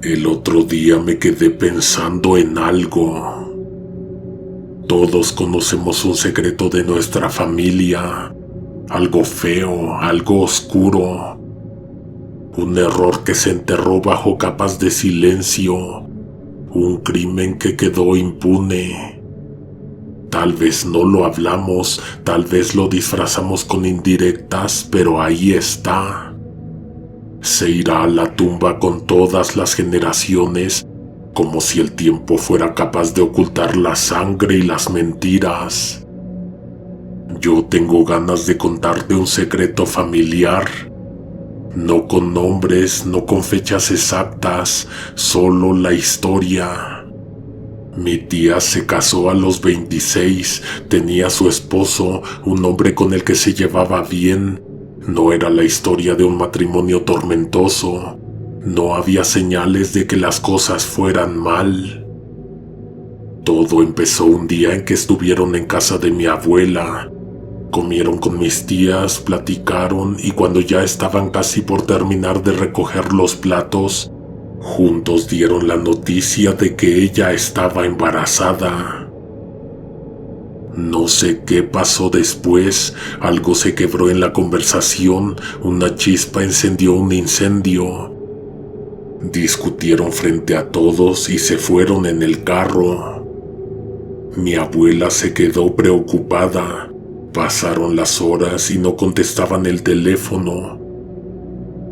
El otro día me quedé pensando en algo. Todos conocemos un secreto de nuestra familia, algo feo, algo oscuro, un error que se enterró bajo capas de silencio, un crimen que quedó impune. Tal vez no lo hablamos, tal vez lo disfrazamos con indirectas, pero ahí está. Se irá a la tumba con todas las generaciones, como si el tiempo fuera capaz de ocultar la sangre y las mentiras. Yo tengo ganas de contarte un secreto familiar, no con nombres, no con fechas exactas, solo la historia. Mi tía se casó a los 26, tenía su esposo, un hombre con el que se llevaba bien. No era la historia de un matrimonio tormentoso. No había señales de que las cosas fueran mal. Todo empezó un día en que estuvieron en casa de mi abuela. Comieron con mis tías, platicaron y cuando ya estaban casi por terminar de recoger los platos, juntos dieron la noticia de que ella estaba embarazada. No sé qué pasó después, algo se quebró en la conversación, una chispa encendió un incendio. Discutieron frente a todos y se fueron en el carro. Mi abuela se quedó preocupada. Pasaron las horas y no contestaban el teléfono.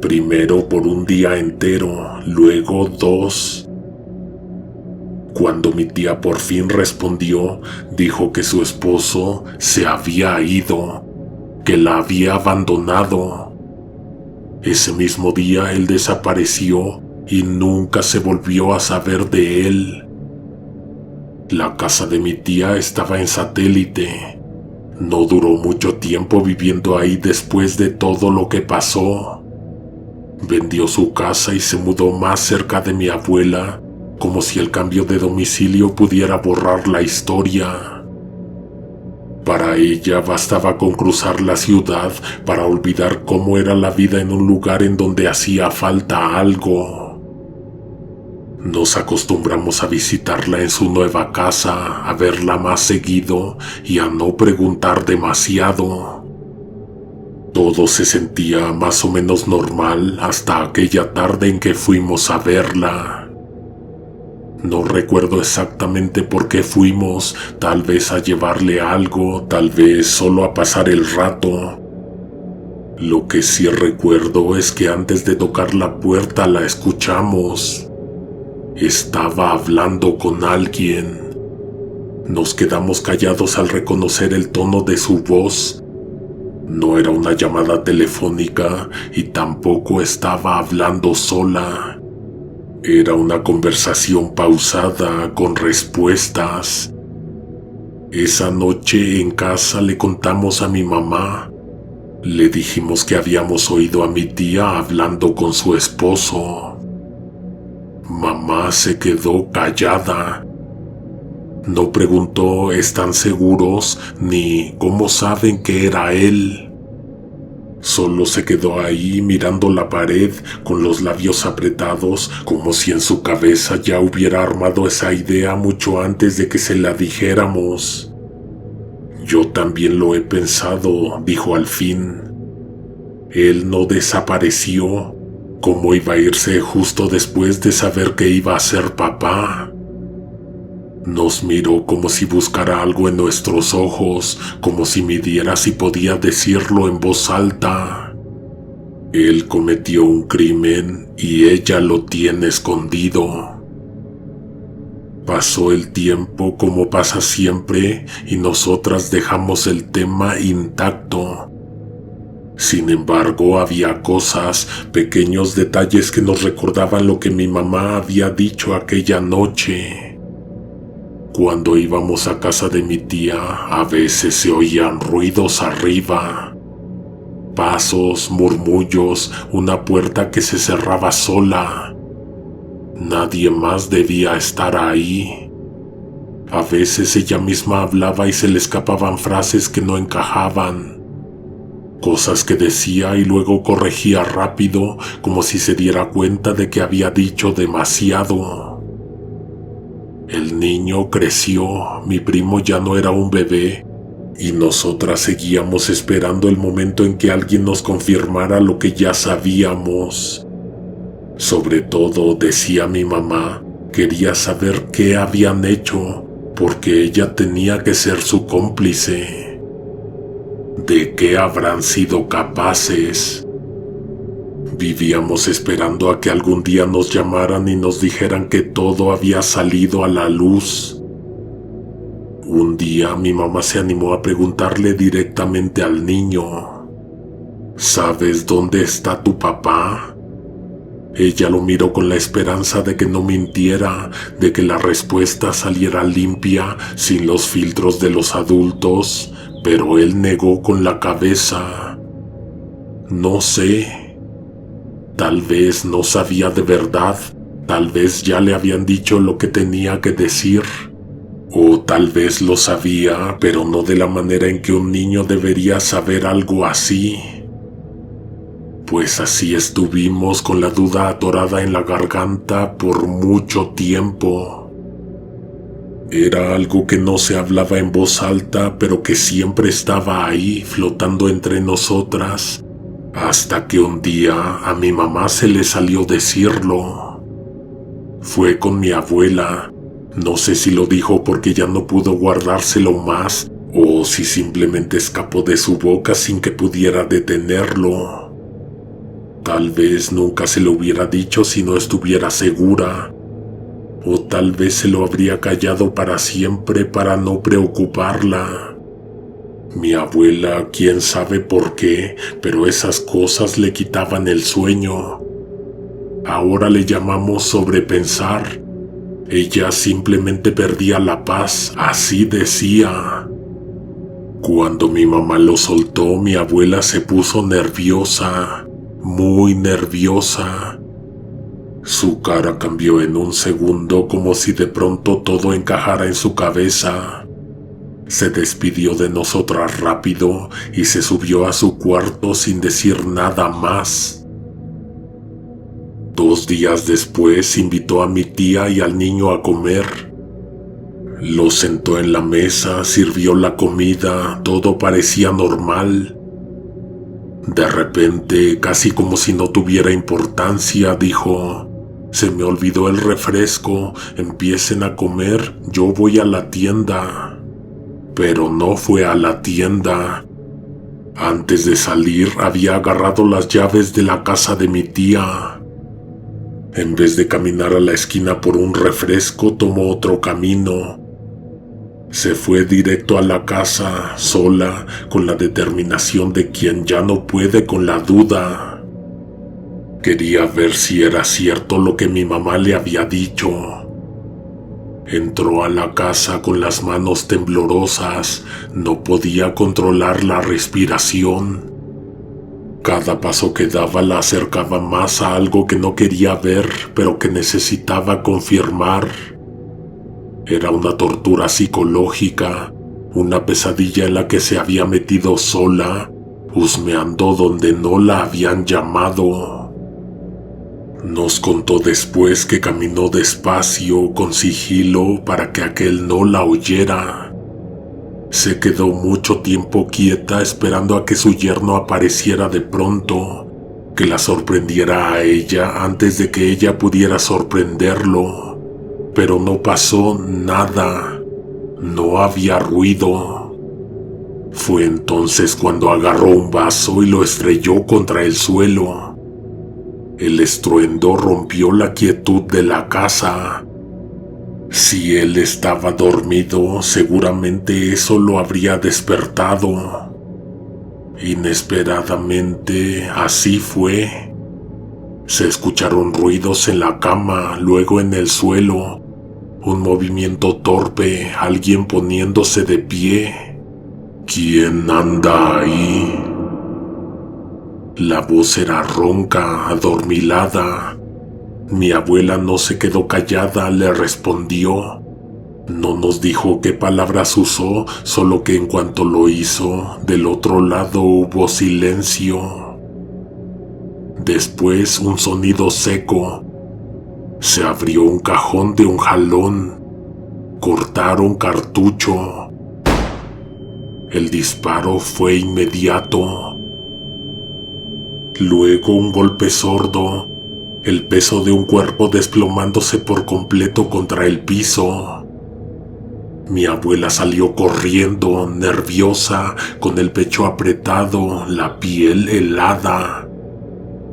Primero por un día entero, luego 2. Cuando mi tía por fin respondió, dijo que su esposo se había ido, que la había abandonado. Ese mismo día él desapareció y nunca se volvió a saber de él. La casa de mi tía estaba en Satélite. No duró mucho tiempo viviendo ahí después de todo lo que pasó. Vendió su casa y se mudó más cerca de mi abuela, como si el cambio de domicilio pudiera borrar la historia. Para ella bastaba con cruzar la ciudad para olvidar cómo era la vida en un lugar en donde hacía falta algo. Nos acostumbramos a visitarla en su nueva casa, a verla más seguido y a no preguntar demasiado. Todo se sentía más o menos normal hasta aquella tarde en que fuimos a verla. No recuerdo exactamente por qué fuimos, tal vez a llevarle algo, tal vez solo a pasar el rato. Lo que sí recuerdo es que antes de tocar la puerta la escuchamos. Estaba hablando con alguien. Nos quedamos callados al reconocer el tono de su voz. No era una llamada telefónica y tampoco estaba hablando sola. Era una conversación pausada, con respuestas. Esa noche en casa le contamos a mi mamá. Le dijimos que habíamos oído a mi tía hablando con su esposo. Mamá se quedó callada. No preguntó ¿están seguros? Ni ¿cómo saben que era él? Solo se quedó ahí mirando la pared con los labios apretados, como si en su cabeza ya hubiera armado esa idea mucho antes de que se la dijéramos. Yo también lo he pensado, dijo al fin. Él no desapareció. ¿Cómo iba a irse justo después de saber que iba a ser papá? Nos miró como si buscara algo en nuestros ojos, como si midiera si podía decirlo en voz alta. Él cometió un crimen y ella lo tiene escondido. Pasó el tiempo como pasa siempre y nosotras dejamos el tema intacto. Sin embargo, había cosas, pequeños detalles que nos recordaban lo que mi mamá había dicho aquella noche. Cuando íbamos a casa de mi tía, a veces se oían ruidos arriba. Pasos, murmullos, una puerta que se cerraba sola. Nadie más debía estar ahí. A veces ella misma hablaba y se le escapaban frases que no encajaban. cosas que decía y luego corregía rápido como si se diera cuenta de que había dicho demasiado. El niño creció, mi primo ya no era un bebé y nosotras seguíamos esperando el momento en que alguien nos confirmara lo que ya sabíamos. Sobre todo, decía mi mamá, quería saber qué habían hecho porque ella tenía que ser su cómplice. ¿De qué habrán sido capaces? Vivíamos esperando a que algún día nos llamaran y nos dijeran que todo había salido a la luz. Un día mi mamá se animó a preguntarle directamente al niño: ¿sabes dónde está tu papá? Ella lo miró con la esperanza de que no mintiera, de que la respuesta saliera limpia, sin los filtros de los adultos, pero él negó con la cabeza. No sé. Tal vez no sabía de verdad, tal vez ya le habían dicho lo que tenía que decir, o tal vez lo sabía, pero no de la manera en que un niño debería saber algo así. Pues así estuvimos con la duda atorada en la garganta por mucho tiempo. Era algo que no se hablaba en voz alta, pero que siempre estaba ahí, flotando entre nosotras, hasta que un día a mi mamá se le salió decirlo. Fue con mi abuela. No sé si lo dijo porque ya no pudo guardárselo más, o si simplemente escapó de su boca sin que pudiera detenerlo. Tal vez nunca se lo hubiera dicho si no estuviera segura, o tal vez se lo habría callado para siempre para no preocuparla. Mi abuela, quién sabe por qué, pero esas cosas le quitaban el sueño. Ahora le llamamos sobrepensar. Ella simplemente perdía la paz, así decía. Cuando mi mamá lo soltó, mi abuela se puso nerviosa, muy nerviosa. Su cara cambió en un segundo, como si de pronto todo encajara en su cabeza. Se despidió de nosotras rápido y se subió a su cuarto sin decir nada más. 2 días después invitó a mi tía y al niño a comer. Los sentó en la mesa, sirvió la comida, todo parecía normal. De repente, casi como si no tuviera importancia, dijo: «Se me olvidó el refresco, empiecen a comer, yo voy a la tienda». Pero no fue a la tienda. Antes de salir, había agarrado las llaves de la casa de mi tía. En vez de caminar a la esquina por un refresco, tomó otro camino. Se fue directo a la casa, sola, con la determinación de quien ya no puede con la duda. Quería ver si era cierto lo que mi mamá le había dicho. Entró a la casa con las manos temblorosas, no podía controlar la respiración. Cada paso que daba la acercaba más a algo que no quería ver, pero que necesitaba confirmar. Era una tortura psicológica, una pesadilla en la que se había metido sola, husmeando donde no la habían llamado. Nos contó después que caminó despacio, con sigilo, para que aquel no la oyera. Se quedó mucho tiempo quieta esperando a que su yerno apareciera de pronto, que la sorprendiera a ella antes de que ella pudiera sorprenderlo. Pero no pasó nada, no había ruido. Fue entonces cuando agarró un vaso y lo estrelló contra el suelo. El estruendo rompió la quietud de la casa. Si él estaba dormido, seguramente eso lo habría despertado. Inesperadamente, así fue. Se escucharon ruidos en la cama, luego en el suelo, un movimiento torpe, alguien poniéndose de pie. ¿Quién anda ahí? La voz era ronca, adormilada. Mi abuela no se quedó callada, le respondió: No nos dijo qué palabras usó, solo que en cuanto lo hizo, del otro lado hubo silencio. Después un sonido seco. Se abrió un cajón de un jalón. Cortaron cartucho. El disparo fue inmediato. Luego un golpe sordo. El peso de un cuerpo desplomándose por completo contra el piso. Mi abuela salió corriendo, nerviosa, con el pecho apretado, la piel helada.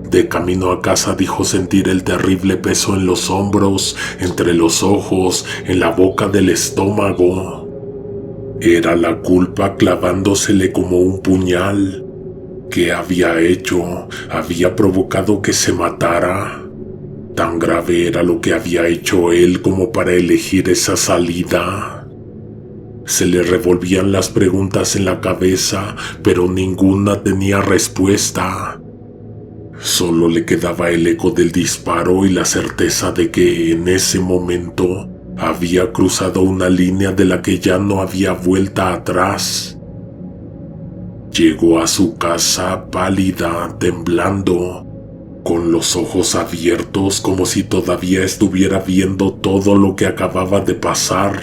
De camino a casa dijo sentir el terrible peso en los hombros, entre los ojos, en la boca del estómago. Era la culpa clavándosele como un puñal. ¿Qué había hecho? ¿Había provocado que se matara? ¿Tan grave era lo que había hecho él como para elegir esa salida? Se le revolvían las preguntas en la cabeza, pero ninguna tenía respuesta. Solo le quedaba el eco del disparo y la certeza de que en ese momento había cruzado una línea de la que ya no había vuelta atrás. Llegó a su casa pálida, temblando, con los ojos abiertos como si todavía estuviera viendo todo lo que acababa de pasar.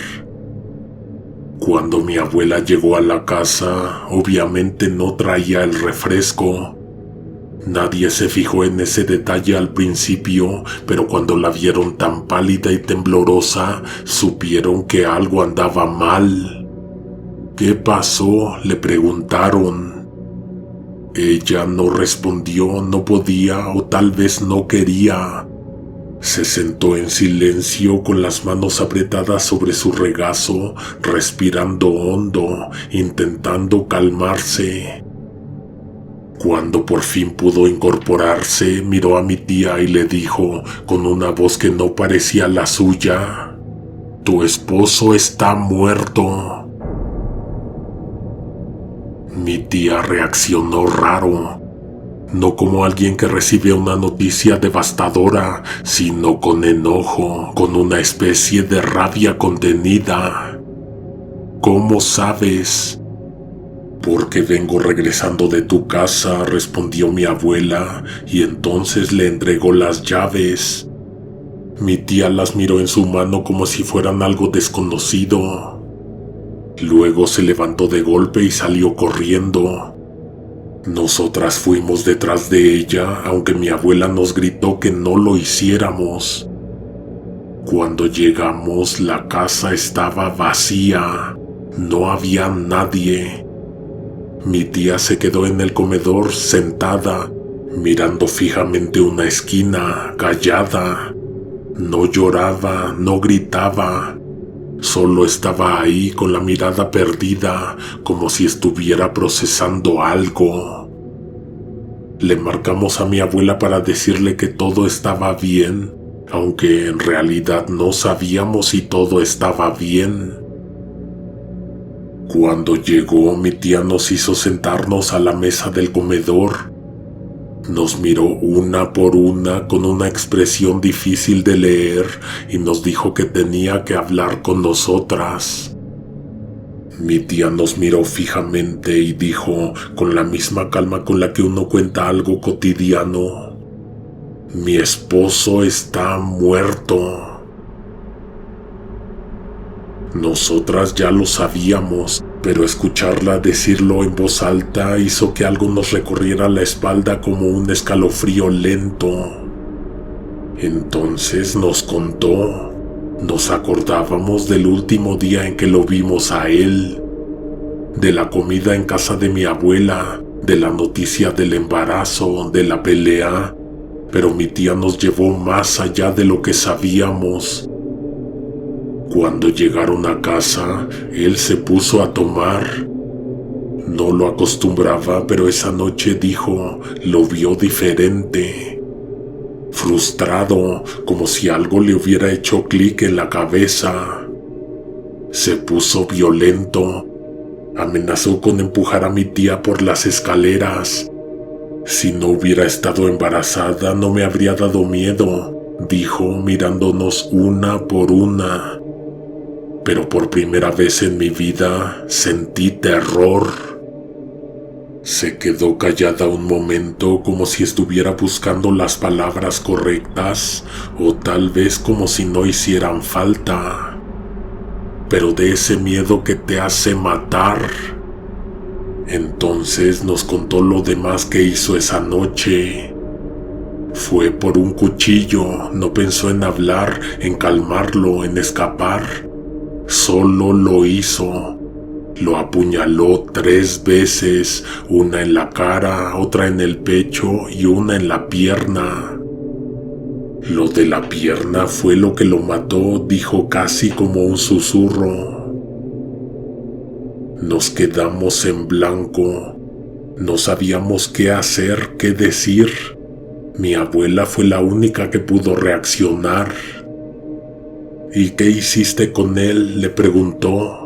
Cuando mi abuela llegó a la casa, obviamente no traía el refresco. Nadie se fijó en ese detalle al principio, pero cuando la vieron tan pálida y temblorosa, supieron que algo andaba mal. ¿Qué pasó?, le preguntaron. Ella no respondió, no podía o tal vez no quería. Se sentó en silencio con las manos apretadas sobre su regazo, respirando hondo, intentando calmarse. Cuando por fin pudo incorporarse, miró a mi tía y le dijo, con una voz que no parecía la suya, «Tu esposo está muerto». Mi tía reaccionó raro. No como alguien que recibe una noticia devastadora, sino con enojo, con una especie de rabia contenida. «¿Cómo sabes?» «Porque vengo regresando de tu casa», respondió mi abuela, y entonces le entregó las llaves. Mi tía las miró en su mano como si fueran algo desconocido. Luego se levantó de golpe y salió corriendo. Nosotras fuimos detrás de ella, aunque mi abuela nos gritó que no lo hiciéramos. Cuando llegamos, la casa estaba vacía. No había nadie. Mi tía se quedó en el comedor sentada, mirando fijamente una esquina, callada. No lloraba, no gritaba. Solo estaba ahí con la mirada perdida, como si estuviera procesando algo. Le marcamos a mi abuela para decirle que todo estaba bien, aunque en realidad no sabíamos si todo estaba bien. Cuando llegó, mi tía nos hizo sentarnos a la mesa del comedor. Nos miró una por una con una expresión difícil de leer y nos dijo que tenía que hablar con nosotras. Mi tía nos miró fijamente y dijo, con la misma calma con la que uno cuenta algo cotidiano, «Mi esposo está muerto». Nosotras ya lo sabíamos, pero escucharla decirlo en voz alta hizo que algo nos recorriera la espalda como un escalofrío lento. Entonces nos contó. Nos acordábamos del último día en que lo vimos a él, de la comida en casa de mi abuela, de la noticia del embarazo, de la pelea, pero mi tía nos llevó más allá de lo que sabíamos. Cuando llegaron a casa, él se puso a tomar. No lo acostumbraba, pero esa noche dijo, lo vio diferente. Frustrado, como si algo le hubiera hecho clic en la cabeza. Se puso violento. Amenazó con empujar a mi tía por las escaleras. Si no hubiera estado embarazada, no me habría dado miedo, dijo mirándonos una por una. pero por primera vez en mi vida sentí terror. Se quedó callada un momento como si estuviera buscando las palabras correctas o tal vez como si no hicieran falta. Pero de ese miedo que te hace matar. Entonces nos contó lo demás que hizo esa noche. Fue por un cuchillo, no pensó en hablar, en calmarlo, en escapar. Solo lo hizo. Lo apuñaló 3 veces, una en la cara, otra en el pecho y una en la pierna. Lo de la pierna fue lo que lo mató, dijo casi como un susurro. Nos quedamos en blanco. No sabíamos qué hacer, qué decir. Mi abuela fue la única que pudo reaccionar. ¿Y qué hiciste con él?, le preguntó.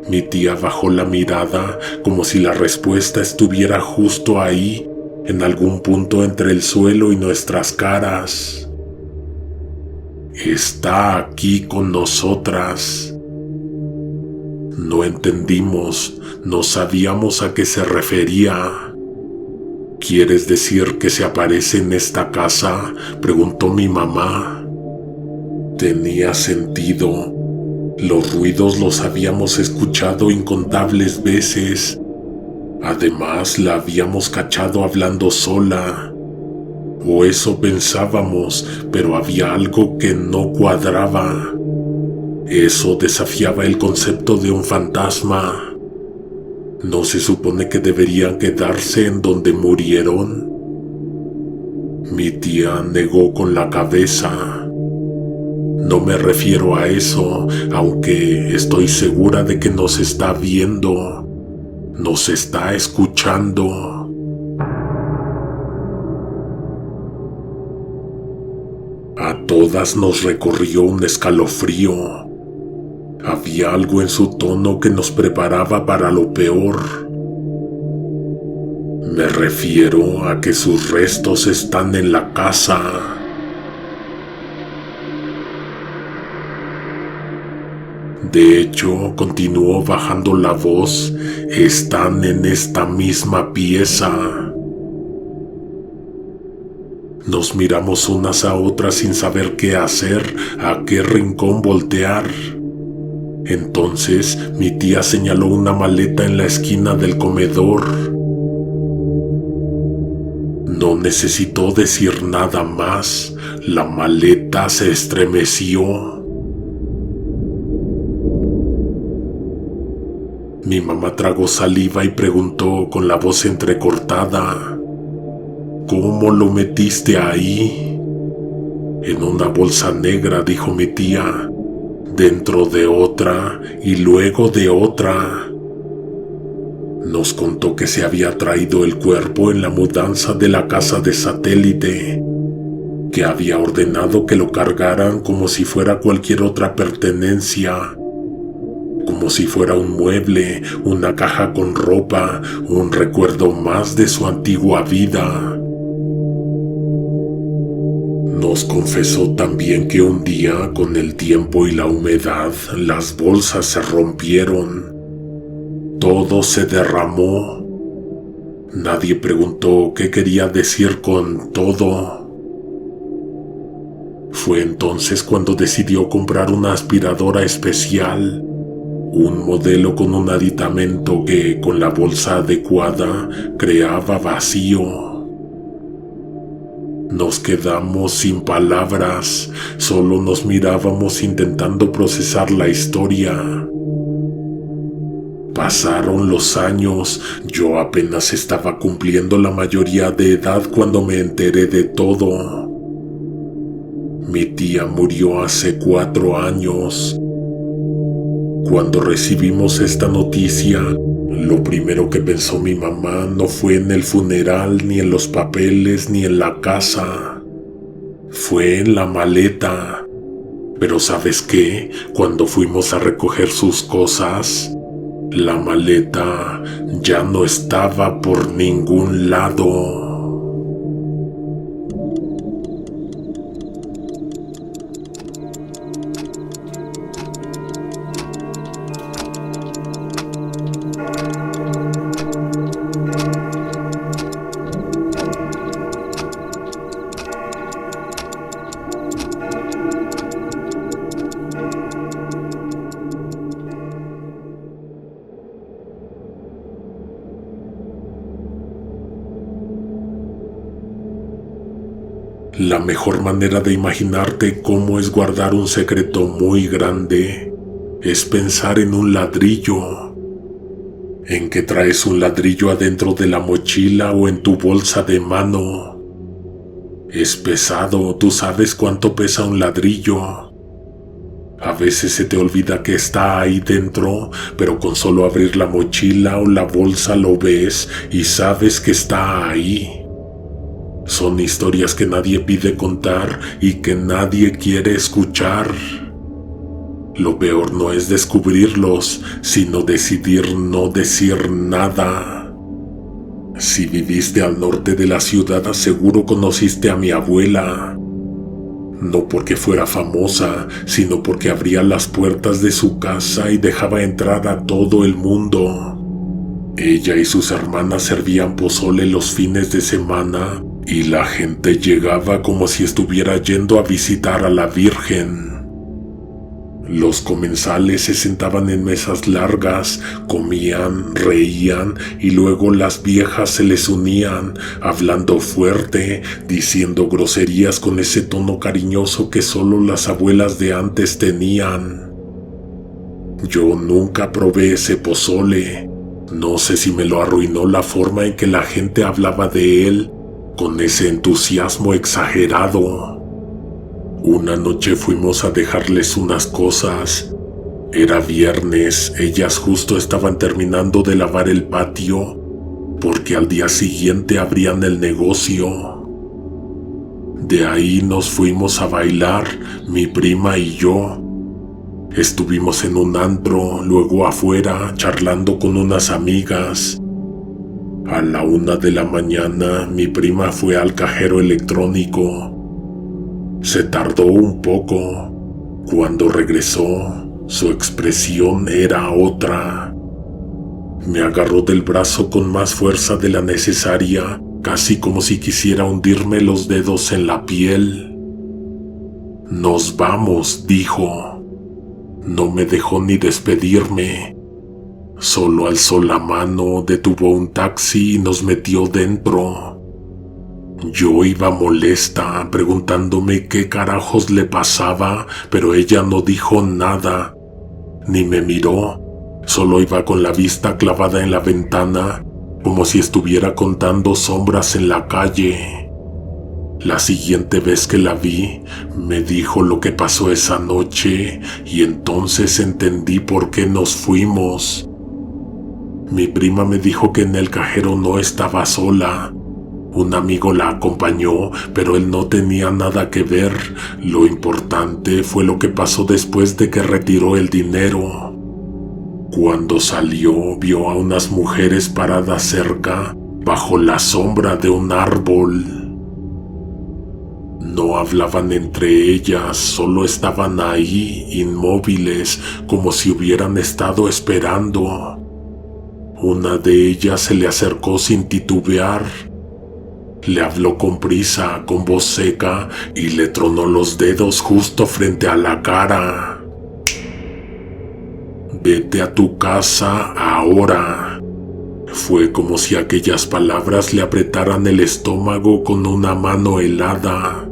Mi tía bajó la mirada como si la respuesta estuviera justo ahí, en algún punto entre el suelo y nuestras caras. Está aquí con nosotras. No entendimos, no sabíamos a qué se refería. ¿Quieres decir que se aparece en esta casa?, preguntó mi mamá. Tenía sentido. Los ruidos los habíamos escuchado incontables veces. Además, la habíamos cachado hablando sola. O eso pensábamos, pero había algo que no cuadraba. Eso desafiaba el concepto de un fantasma. ¿No se supone que deberían quedarse en donde murieron? Mi tía negó con la cabeza. No me refiero a eso, aunque estoy segura de que nos está viendo, nos está escuchando. A todas nos recorrió un escalofrío. Había algo en su tono que nos preparaba para lo peor. Me refiero a que sus restos están en la casa. De hecho, continuó bajando la voz, están en esta misma pieza. Nos miramos unas a otras sin saber qué hacer, a qué rincón voltear. Entonces mi tía señaló una maleta en la esquina del comedor. No necesitó decir nada más, la maleta se estremeció. Mi mamá tragó saliva y preguntó con la voz entrecortada: ¿Cómo lo metiste ahí? En una bolsa negra, dijo mi tía, dentro de otra y luego de otra. Nos contó que se había traído el cuerpo en la mudanza de la casa de satélite, que había ordenado que lo cargaran como si fuera cualquier otra pertenencia, como si fuera un mueble, una caja con ropa, un recuerdo más de su antigua vida. Nos confesó también que un día, con el tiempo y la humedad, las bolsas se rompieron. Todo se derramó. Nadie preguntó qué quería decir con todo. Fue entonces cuando decidió comprar una aspiradora especial, un modelo con un aditamento que, con la bolsa adecuada, creaba vacío. Nos quedamos sin palabras, solo nos mirábamos intentando procesar la historia. Pasaron los años, yo apenas estaba cumpliendo la mayoría de edad cuando me enteré de todo. Mi tía murió hace 4 años. Cuando recibimos esta noticia, lo primero que pensó mi mamá no fue en el funeral, ni en los papeles, ni en la casa. Fue en la maleta. Pero ¿sabes qué? Cuando fuimos a recoger sus cosas, la maleta ya no estaba por ningún lado. La mejor manera de imaginarte cómo es guardar un secreto muy grande es pensar en un ladrillo, en que traes un ladrillo adentro de la mochila o en tu bolsa de mano. Es pesado, tú sabes cuánto pesa un ladrillo. A veces se te olvida que está ahí dentro, pero con solo abrir la mochila o la bolsa lo ves y sabes que está ahí. Son historias que nadie pide contar y que nadie quiere escuchar. Lo peor no es descubrirlos, sino decidir no decir nada. Si viviste al norte de la ciudad, seguro conociste a mi abuela. No porque fuera famosa, sino porque abría las puertas de su casa y dejaba entrar a todo el mundo. Ella y sus hermanas servían pozole los fines de semana y la gente llegaba como si estuviera yendo a visitar a la Virgen. Los comensales se sentaban en mesas largas, comían, reían y luego las viejas se les unían, hablando fuerte, diciendo groserías con ese tono cariñoso que solo las abuelas de antes tenían. Yo nunca probé ese pozole. No sé si me lo arruinó la forma en que la gente hablaba de él, con ese entusiasmo exagerado. Una noche fuimos a dejarles unas cosas. Era viernes, ellas justo estaban terminando de lavar el patio, porque al día siguiente abrían el negocio. De ahí nos fuimos a bailar, mi prima y yo. Estuvimos en un antro, luego afuera, charlando con unas amigas. A la 1 de la mañana, mi prima fue al cajero electrónico. Se tardó un poco. Cuando regresó, su expresión era otra. Me agarró del brazo con más fuerza de la necesaria, casi como si quisiera hundirme los dedos en la piel. «Nos vamos», dijo. No me dejó ni despedirme. Solo alzó la mano, detuvo un taxi y nos metió dentro. Yo iba molesta, preguntándome qué carajos le pasaba, pero ella no dijo nada, ni me miró. Solo iba con la vista clavada en la ventana, como si estuviera contando sombras en la calle. La siguiente vez que la vi, me dijo lo que pasó esa noche y entonces entendí por qué nos fuimos. Mi prima me dijo que en el cajero no estaba sola. Un amigo la acompañó, pero él no tenía nada que ver. Lo importante fue lo que pasó después de que retiró el dinero. Cuando salió, vio a unas mujeres paradas cerca, bajo la sombra de un árbol. No hablaban entre ellas, solo estaban ahí, inmóviles, como si hubieran estado esperando. Una de ellas se le acercó sin titubear. Le habló con prisa, con voz seca, y le tronó los dedos justo frente a la cara. «Vete a tu casa ahora». Fue como si aquellas palabras le apretaran el estómago con una mano helada.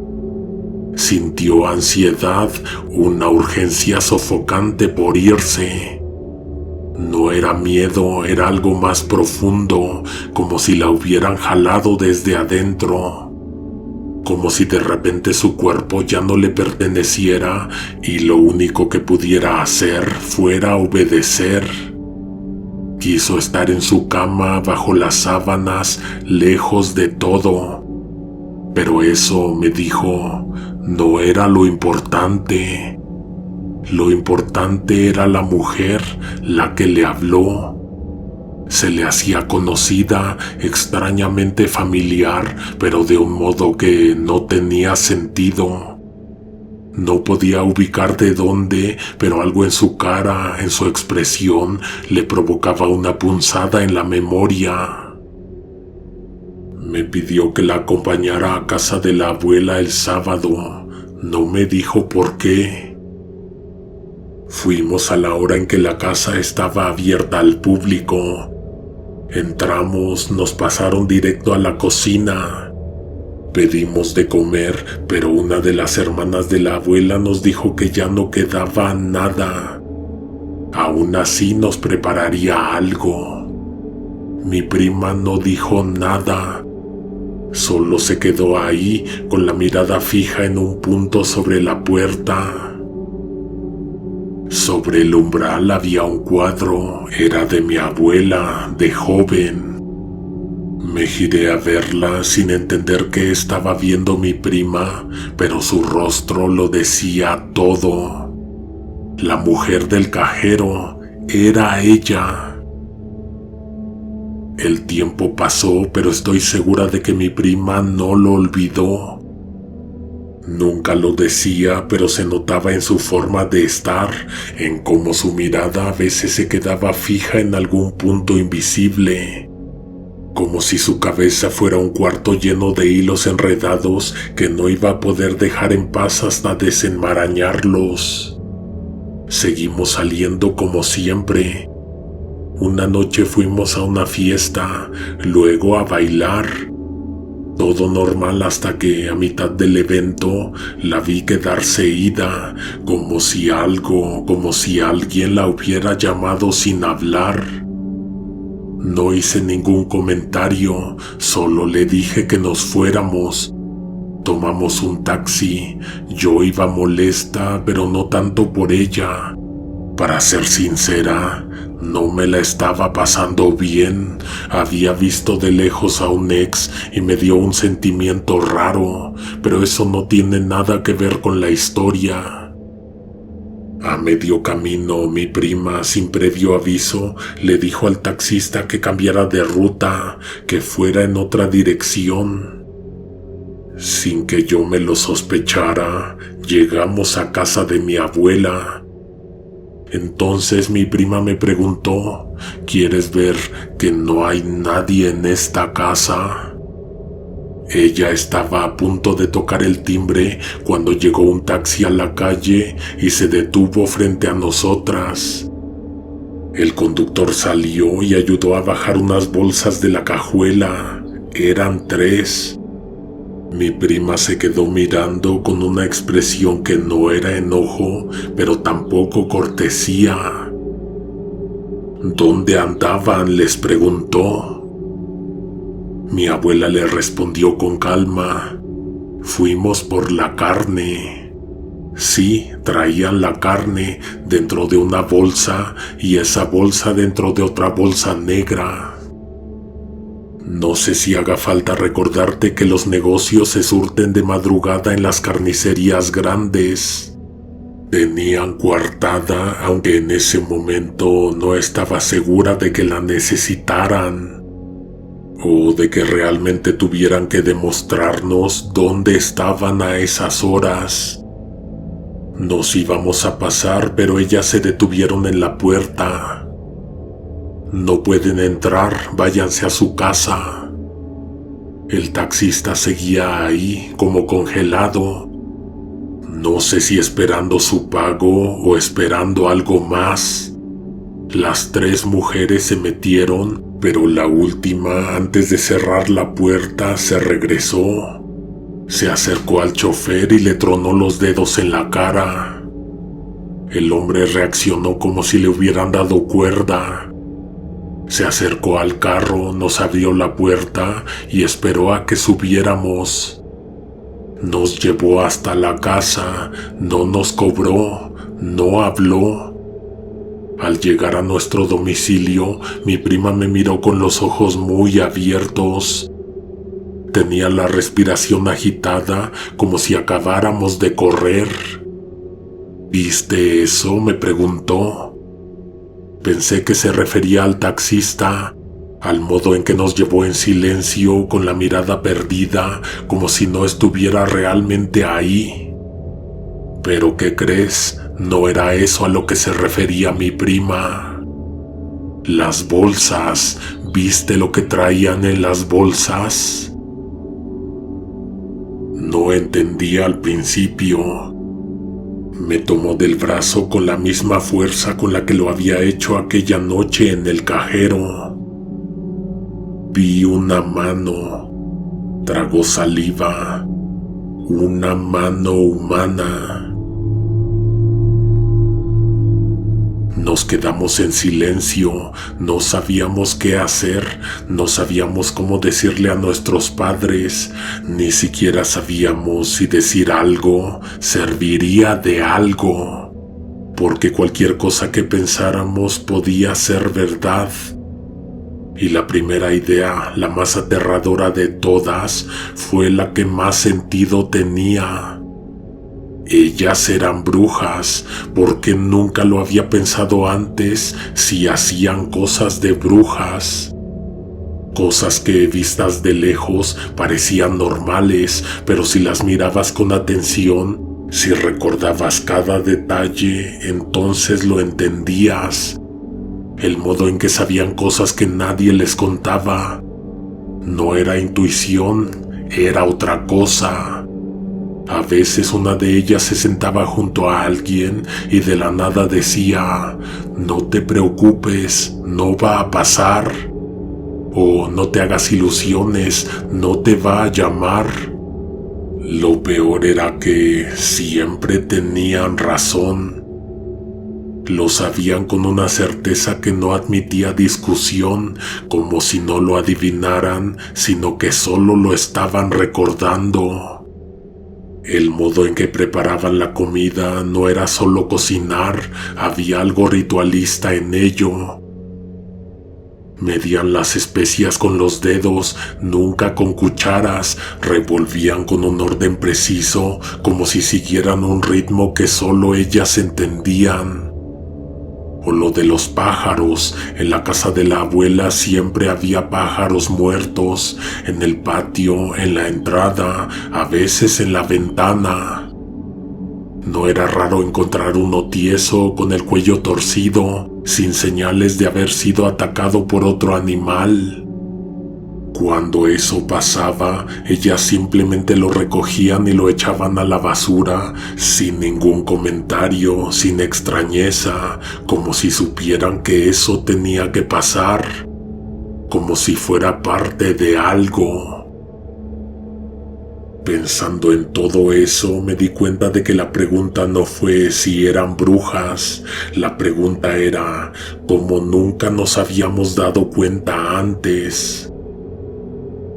Sintió ansiedad, una urgencia sofocante por irse. No era miedo, era algo más profundo, como si la hubieran jalado desde adentro. Como si de repente su cuerpo ya no le perteneciera y lo único que pudiera hacer fuera obedecer. Quiso estar en su cama, bajo las sábanas, lejos de todo. Pero eso, me dijo, no era lo importante. Lo importante era la mujer, la que le habló. Se le hacía conocida, extrañamente familiar, pero de un modo que no tenía sentido. No podía ubicar de dónde, pero algo en su cara, en su expresión, le provocaba una punzada en la memoria. Me pidió que la acompañara a casa de la abuela el sábado. No me dijo por qué. Fuimos a la hora en que la casa estaba abierta al público. Entramos, nos pasaron directo a la cocina. Pedimos de comer, pero una de las hermanas de la abuela nos dijo que ya no quedaba nada. Aún así nos prepararía algo. Mi prima no dijo nada. Solo se quedó ahí con la mirada fija en un punto sobre la puerta. Sobre el umbral había un cuadro. Era de mi abuela, de joven. Me giré a verla sin entender qué estaba viendo mi prima, pero su rostro lo decía todo. La mujer del cajero era ella. El tiempo pasó, pero estoy segura de que mi prima no lo olvidó. Nunca lo decía, pero se notaba en su forma de estar, en cómo su mirada a veces se quedaba fija en algún punto invisible. Como si su cabeza fuera un cuarto lleno de hilos enredados que no iba a poder dejar en paz hasta desenmarañarlos. Seguimos saliendo como siempre. Una noche fuimos a una fiesta, luego a bailar. Todo normal hasta que a mitad del evento la vi quedarse ida, como si alguien la hubiera llamado sin hablar. No hice ningún comentario, solo le dije que nos fuéramos. Tomamos un taxi. Yo iba molesta, pero no tanto por ella. Para ser sincera, no me la estaba pasando bien. Había visto de lejos a un ex y me dio un sentimiento raro, pero eso no tiene nada que ver con la historia. A medio camino, mi prima, sin previo aviso, le dijo al taxista que cambiara de ruta, que fuera en otra dirección. Sin que yo me lo sospechara, llegamos a casa de mi abuela. Entonces mi prima me preguntó, ¿quieres ver que no hay nadie en esta casa? Ella estaba a punto de tocar el timbre cuando llegó un taxi a la calle y se detuvo frente a nosotras. El conductor salió y ayudó a bajar unas bolsas de la cajuela. Eran 3. Mi prima se quedó mirando con una expresión que no era enojo, pero tampoco cortesía. ¿Dónde andaban?, les preguntó. Mi abuela le respondió con calma, fuimos por la carne. Sí, traían la carne dentro de una bolsa y esa bolsa dentro de otra bolsa negra. No sé si haga falta recordarte que los negocios se surten de madrugada en las carnicerías grandes. Tenían coartada, aunque en ese momento no estaba segura de que la necesitaran. O de que realmente tuvieran que demostrarnos dónde estaban a esas horas. Nos íbamos a pasar, pero ellas se detuvieron en la puerta. No pueden entrar, váyanse a su casa. El taxista seguía ahí, como congelado. No sé si esperando su pago o esperando algo más. Las 3 mujeres se metieron, pero la última, antes de cerrar la puerta, se regresó. Se acercó al chofer y le tronó los dedos en la cara. El hombre reaccionó como si le hubieran dado cuerda. Se acercó al carro, nos abrió la puerta y esperó a que subiéramos. Nos llevó hasta la casa, no nos cobró, no habló. Al llegar a nuestro domicilio, mi prima me miró con los ojos muy abiertos. Tenía la respiración agitada, como si acabáramos de correr. ¿Viste eso?, me preguntó. Pensé que se refería al taxista, al modo en que nos llevó en silencio, con la mirada perdida, como si no estuviera realmente ahí. ¿Pero qué crees? No era eso a lo que se refería mi prima. Las bolsas, ¿viste lo que traían en las bolsas? No entendía al principio. Me tomó del brazo con la misma fuerza con la que lo había hecho aquella noche en el cajero. Vi una mano. Tragó saliva. Una mano humana. Nos quedamos en silencio, no sabíamos qué hacer, no sabíamos cómo decirle a nuestros padres, ni siquiera sabíamos si decir algo serviría de algo, porque cualquier cosa que pensáramos podía ser verdad. Y la primera idea, la más aterradora de todas, fue la que más sentido tenía. Ellas eran brujas, porque nunca lo había pensado antes si hacían cosas de brujas. Cosas que vistas de lejos parecían normales, pero si las mirabas con atención, si recordabas cada detalle, entonces lo entendías. El modo en que sabían cosas que nadie les contaba. No era intuición, era otra cosa. A veces una de ellas se sentaba junto a alguien y de la nada decía, no te preocupes, no va a pasar. O no te hagas ilusiones, no te va a llamar. Lo peor era que siempre tenían razón. Lo sabían con una certeza que no admitía discusión, como si no lo adivinaran, sino que solo lo estaban recordando. El modo en que preparaban la comida no era solo cocinar, había algo ritualista en ello. Medían las especias con los dedos, nunca con cucharas, revolvían con un orden preciso, como si siguieran un ritmo que solo ellas entendían. O lo de los pájaros, en la casa de la abuela siempre había pájaros muertos, en el patio, en la entrada, a veces en la ventana. No era raro encontrar uno tieso, con el cuello torcido, sin señales de haber sido atacado por otro animal. Cuando eso pasaba, ellas simplemente lo recogían y lo echaban a la basura, sin ningún comentario, sin extrañeza, como si supieran que eso tenía que pasar, como si fuera parte de algo. Pensando en todo eso, me di cuenta de que la pregunta no fue si eran brujas, la pregunta era cómo nunca nos habíamos dado cuenta antes.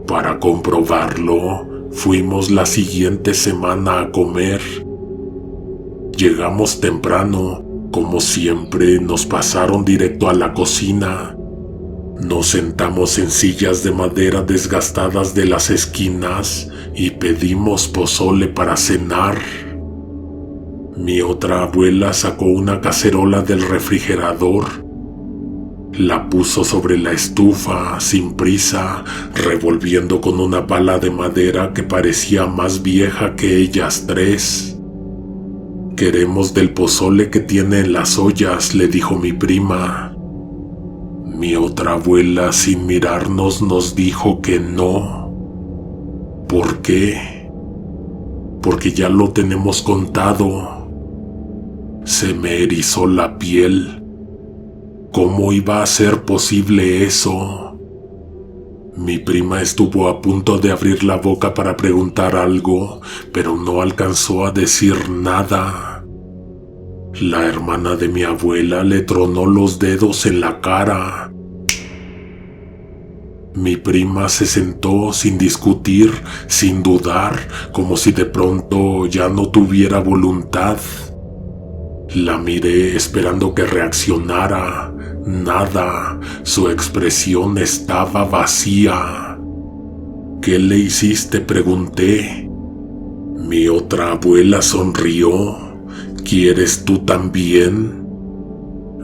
Para comprobarlo, fuimos la siguiente semana a comer. Llegamos temprano, como siempre, nos pasaron directo a la cocina. Nos sentamos en sillas de madera desgastadas de las esquinas y pedimos pozole para cenar. Mi otra abuela sacó una cacerola del refrigerador. La puso sobre la estufa, sin prisa, revolviendo con una pala de madera que parecía más vieja que ellas tres. «Queremos del pozole que tiene en las ollas», le dijo mi prima. Mi otra abuela, sin mirarnos, nos dijo que no. ¿Por qué? Porque ya lo tenemos contado. Se me erizó la piel. ¿Cómo iba a ser posible eso? Mi prima estuvo a punto de abrir la boca para preguntar algo, pero no alcanzó a decir nada. La hermana de mi abuela le tronó los dedos en la cara. Mi prima se sentó sin discutir, sin dudar, como si de pronto ya no tuviera voluntad. La miré esperando que reaccionara. Nada, su expresión estaba vacía. «¿Qué le hiciste?», pregunté. Mi otra abuela sonrió. «¿Quieres tú también?».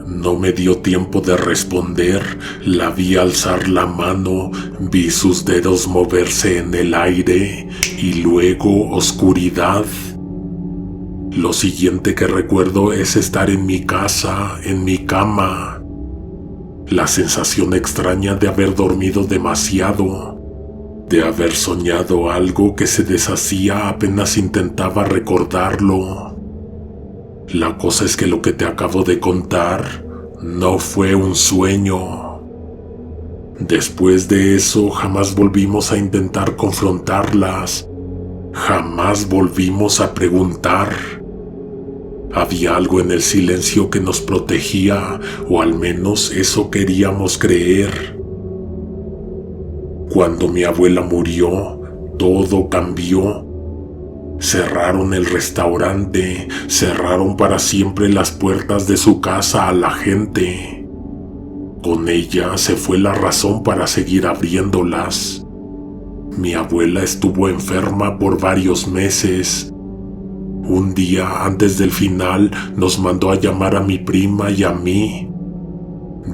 No me dio tiempo de responder. La vi alzar la mano, vi sus dedos moverse en el aire y luego oscuridad. Lo siguiente que recuerdo es estar en mi casa, en mi cama. La sensación extraña de haber dormido demasiado, de haber soñado algo que se deshacía apenas intentaba recordarlo. La cosa es que lo que te acabo de contar no fue un sueño. Después de eso jamás volvimos a intentar confrontarlas, jamás volvimos a preguntar. Había algo en el silencio que nos protegía, o al menos eso queríamos creer. Cuando mi abuela murió, todo cambió. Cerraron el restaurante, cerraron para siempre las puertas de su casa a la gente. Con ella se fue la razón para seguir abriéndolas. Mi abuela estuvo enferma por varios meses. Un día antes del final nos mandó a llamar a mi prima y a mí.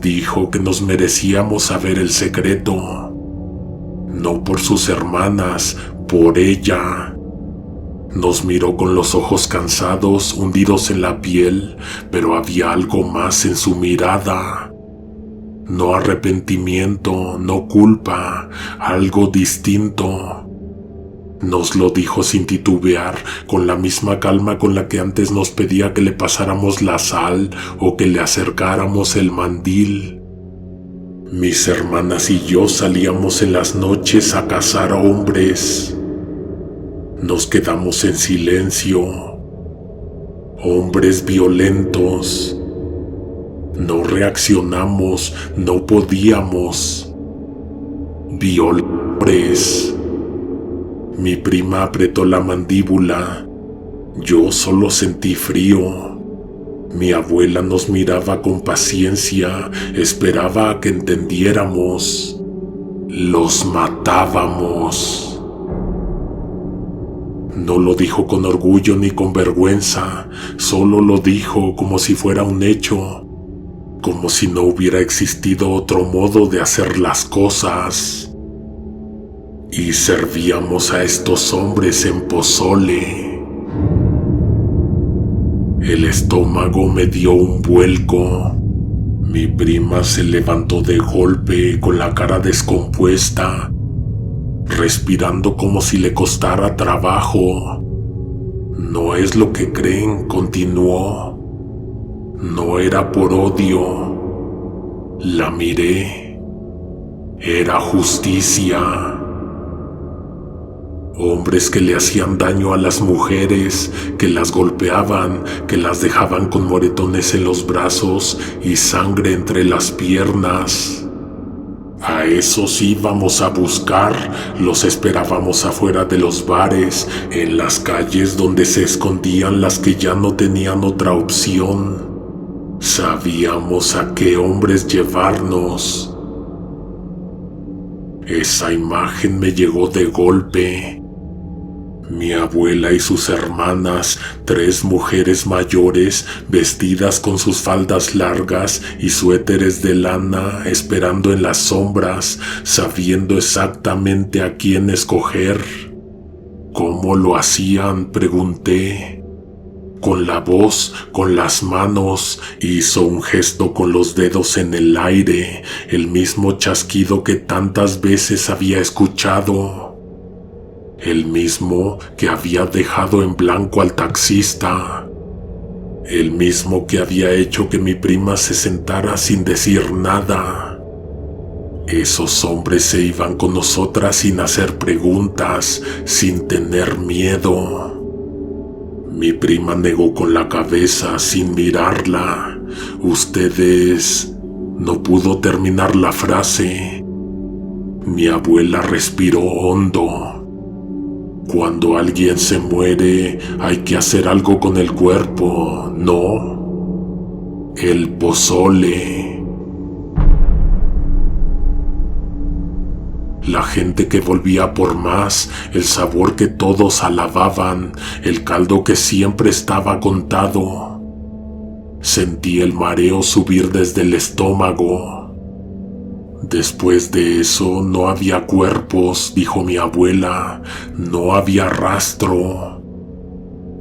Dijo que nos merecíamos saber el secreto. No por sus hermanas, por ella. Nos miró con los ojos cansados, hundidos en la piel, pero había algo más en su mirada. No arrepentimiento, no culpa, algo distinto. Nos lo dijo sin titubear, con la misma calma con la que antes nos pedía que le pasáramos la sal o que le acercáramos el mandil. Mis hermanas y yo salíamos en las noches a cazar hombres. Nos quedamos en silencio. Hombres violentos. No reaccionamos, no podíamos. Violadores. Mi prima apretó la mandíbula. Yo solo sentí frío. Mi abuela nos miraba con paciencia, esperaba a que entendiéramos. Los matábamos. No lo dijo con orgullo ni con vergüenza, solo lo dijo como si fuera un hecho, como si no hubiera existido otro modo de hacer las cosas. Y servíamos a estos hombres en pozole. El estómago me dio un vuelco. Mi prima se levantó de golpe con la cara descompuesta, respirando como si le costara trabajo. No es lo que creen, continuó. No era por odio. La miré. Era justicia. Hombres que le hacían daño a las mujeres, que las golpeaban, que las dejaban con moretones en los brazos y sangre entre las piernas. A esos íbamos a buscar, los esperábamos afuera de los bares, en las calles donde se escondían las que ya no tenían otra opción. Sabíamos a qué hombres llevarnos. Esa imagen me llegó de golpe. Mi abuela y sus hermanas, 3 mujeres mayores, vestidas con sus faldas largas y suéteres de lana, esperando en las sombras, sabiendo exactamente a quién escoger. ¿Cómo lo hacían?, pregunté. Con la voz, con las manos, hizo un gesto con los dedos en el aire, el mismo chasquido que tantas veces había escuchado. El mismo que había dejado en blanco al taxista. El mismo que había hecho que mi prima se sentara sin decir nada. Esos hombres se iban con nosotras sin hacer preguntas, sin tener miedo. Mi prima negó con la cabeza sin mirarla. Ustedes... No pudo terminar la frase. Mi abuela respiró hondo. Cuando alguien se muere, hay que hacer algo con el cuerpo, ¿no? El pozole. La gente que volvía por más, el sabor que todos alababan, el caldo que siempre estaba contado. Sentí el mareo subir desde el estómago. Después de eso no había cuerpos, dijo mi abuela, no había rastro.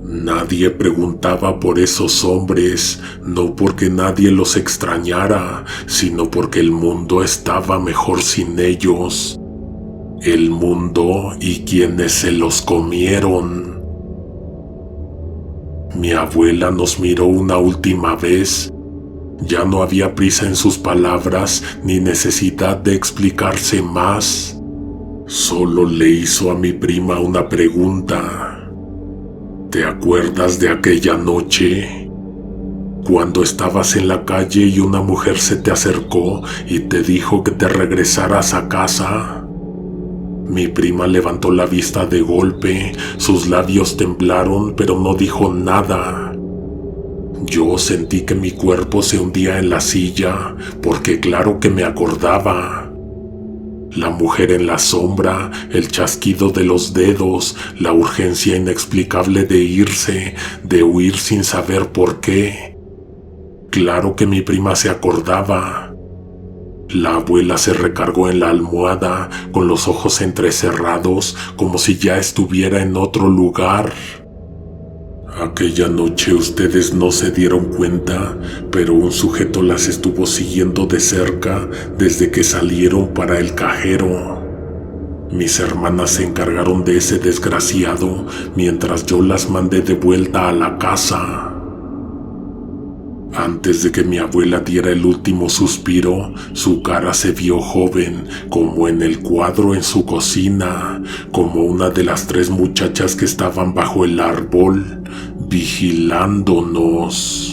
Nadie preguntaba por esos hombres, no porque nadie los extrañara, sino porque el mundo estaba mejor sin ellos. El mundo y quienes se los comieron. Mi abuela nos miró una última vez. Ya no había prisa en sus palabras ni necesidad de explicarse más. Solo le hizo a mi prima una pregunta. ¿Te acuerdas de aquella noche? Cuando estabas en la calle y una mujer se te acercó y te dijo que te regresaras a casa. Mi prima levantó la vista de golpe, sus labios temblaron, pero no dijo nada. Yo sentí que mi cuerpo se hundía en la silla, porque claro que me acordaba. La mujer en la sombra, el chasquido de los dedos, la urgencia inexplicable de irse, de huir sin saber por qué. Claro que mi prima se acordaba. La abuela se recargó en la almohada, con los ojos entrecerrados, como si ya estuviera en otro lugar. Aquella noche ustedes no se dieron cuenta, pero un sujeto las estuvo siguiendo de cerca desde que salieron para el cajero. Mis hermanas se encargaron de ese desgraciado mientras yo las mandé de vuelta a la casa. Antes de que mi abuela diera el último suspiro, su cara se vio joven, como en el cuadro en su cocina, como una de las 3 muchachas que estaban bajo el árbol, vigilándonos.